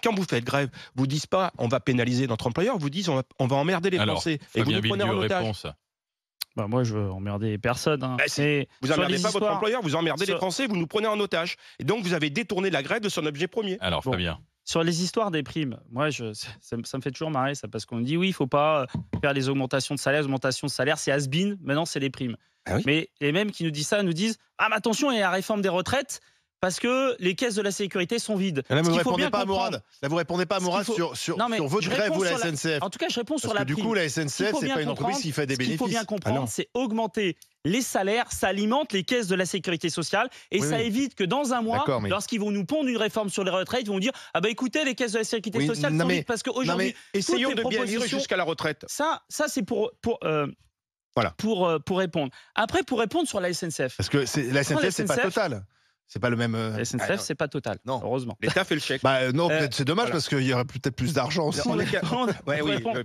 quand vous faites grève, vous dites pas on va pénaliser notre employeur, vous dites on va emmerder les Français. Et vous nous prenez en otage. Bah moi, je veux emmerder personne. Hein. Vous emmerdez pas votre employeur, vous emmerdez les Français, vous nous prenez en otage. Et donc, vous avez détourné la grève de son objet premier. Alors, Fabien. Sur les histoires des primes, moi, ça me fait toujours marrer, ça, parce qu'on dit oui, il ne faut pas faire des augmentations de salaire. Les augmentations de salaire, c'est has-been, maintenant, c'est les primes. Ah oui. Mais les mêmes qui nous disent ça nous disent ah, mais attention, il y a la réforme des retraites. Parce que les caisses de la sécurité sont vides. Là, vous ne répondez pas à Mourad. Là, vous répondez pas à Mourad sur votre grève ou la SNCF. En tout cas, je réponds sur la prime. Du coup, la SNCF, c'est pas une entreprise qui fait des bénéfices. Ce qu'il faut bien comprendre, c'est augmenter les salaires, ça alimente les caisses de la sécurité sociale et ça évite que dans un mois, lorsqu'ils vont nous pondre une réforme sur les retraites, ils vont dire ah bah écoutez, les caisses de la sécurité sociale sont vides parce qu'aujourd'hui, essayons de bien vivre jusqu'à la retraite. Ça c'est pour répondre. Après, pour répondre sur la SNCF. Parce que la SNCF, c'est pas Total. C'est pas le même. La SNCF, c'est pas Total. Non, heureusement. L'État fait le chèque. Non, peut-être c'est dommage parce qu'il y aurait peut-être plus d'argent aussi.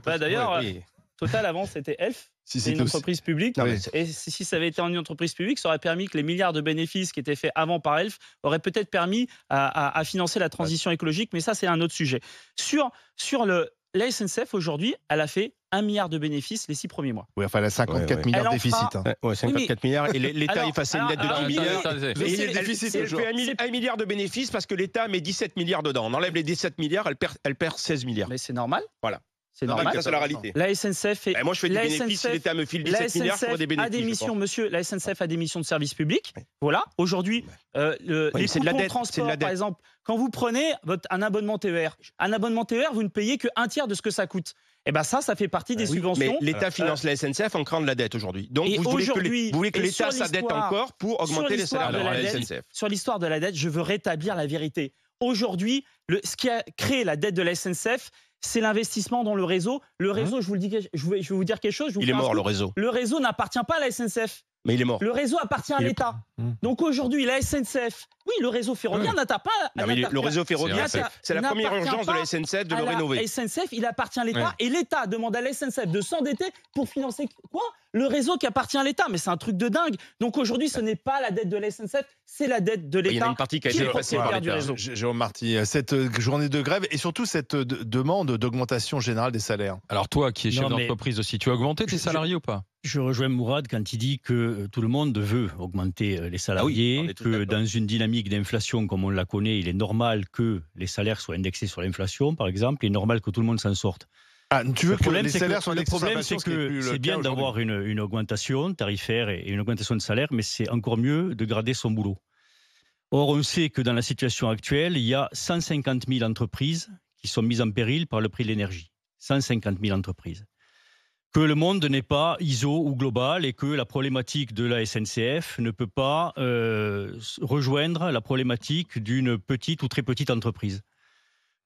D'ailleurs, Total avant c'était Elf. C'est une entreprise publique. Et si ça avait été une entreprise publique, ça aurait permis que les milliards de bénéfices qui étaient faits avant par Elf auraient peut-être permis à financer la transition écologique. Mais ça, c'est un autre sujet. Sur la SNCF aujourd'hui, elle a fait 1 milliard de bénéfices les 6 premiers mois. Oui, enfin, elle a 54 milliards de déficit. 54 milliards. Et l'État a effacé une dette de 10 milliards. Elle fait 1 milliard de bénéfices parce que l'État met 17 milliards dedans. On enlève les 17 milliards, elle perd 16 milliards. Mais c'est normal. Voilà. C'est normal. Ça, c'est la réalité. La SNCF fait. Moi, je fais des bénéfices. L'État me file 17 milliards pour des bénéfices. La SNCF a des missions de service public. Voilà. Aujourd'hui, les coûts de transport, par exemple, quand vous prenez un abonnement TER, vous ne payez que 1/3 de ce que ça coûte. Et bien ça fait partie des subventions. Mais l'État finance la SNCF en créant de la dette aujourd'hui. Donc vous voulez que l'État s'endette encore pour augmenter les salaires de la SNCF. Sur l'histoire de la dette, je veux rétablir la vérité. Aujourd'hui, ce qui a créé la dette de la SNCF, c'est l'investissement dans le réseau. Le réseau, je vais vous dire quelque chose. Il est mort, le réseau. Le réseau n'appartient pas à la SNCF. Mais il est mort. Le réseau appartient à l'État. Donc aujourd'hui, la SNCF, le réseau ferroviaire n'attend pas. Le réseau ferroviaire, c'est la première urgence de la SNCF de le rénover. La SNCF, il appartient à l'État et l'État demande à la SNCF de s'endetter pour financer quoi ? Le réseau qui appartient à l'État. Mais c'est un truc de dingue. Donc aujourd'hui, ce n'est pas la dette de la SNCF, c'est la dette de l'État. Il y en a une partie qui a été effacée par du réseau. Jérôme Marty, cette journée de grève et surtout cette demande d'augmentation générale des salaires. Alors toi, qui es chef d'entreprise aussi, tu as augmenté tes salariés ou pas ? Je rejoins Mourad quand il dit que tout le monde veut augmenter les salariés, que dans une dynamique d'inflation comme on la connaît, il est normal que les salaires soient indexés sur l'inflation, par exemple. Il est normal que tout le monde s'en sorte. Tu veux que les salaires soient indexés sur l'inflation ? Le problème, c'est que c'est bien d'avoir une augmentation tarifaire et une augmentation de salaire, mais c'est encore mieux de garder son boulot. Or, on sait que dans la situation actuelle, il y a 150 000 entreprises qui sont mises en péril par le prix de l'énergie. 150 000 entreprises. Que le monde n'est pas ISO ou global et que la problématique de la SNCF ne peut pas rejoindre la problématique d'une petite ou très petite entreprise.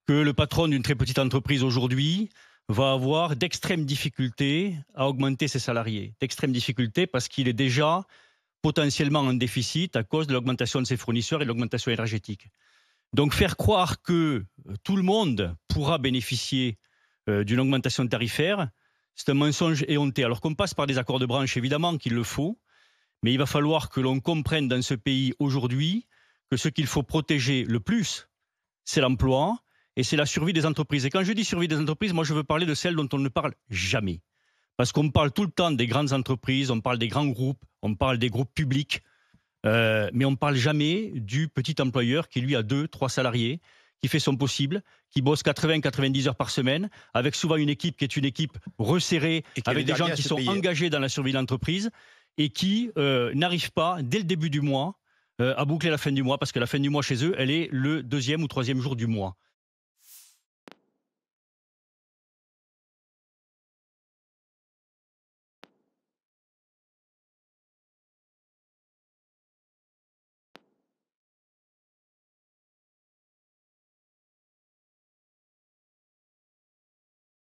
Que le patron d'une très petite entreprise aujourd'hui va avoir d'extrêmes difficultés à augmenter ses salariés. D'extrêmes difficultés parce qu'il est déjà potentiellement en déficit à cause de l'augmentation de ses fournisseurs et de l'augmentation énergétique. Donc faire croire que tout le monde pourra bénéficier d'une augmentation tarifaire, c'est un mensonge éhonté. Alors qu'on passe par des accords de branche, évidemment qu'il le faut, mais il va falloir que l'on comprenne dans ce pays aujourd'hui que ce qu'il faut protéger le plus, c'est l'emploi et c'est la survie des entreprises. Et quand je dis survie des entreprises, moi je veux parler de celles dont on ne parle jamais. Parce qu'on parle tout le temps des grandes entreprises, on parle des grands groupes, on parle des groupes publics, mais on ne parle jamais du petit employeur qui lui a 2-3 salariés, qui fait son possible, qui bosse 80-90 heures par semaine, avec souvent une équipe qui est une équipe resserrée, avec des gens qui sont engagés dans la survie de l'entreprise et qui n'arrivent pas, dès le début du mois, à boucler la fin du mois, parce que la fin du mois chez eux, elle est le 2e ou 3e jour du mois.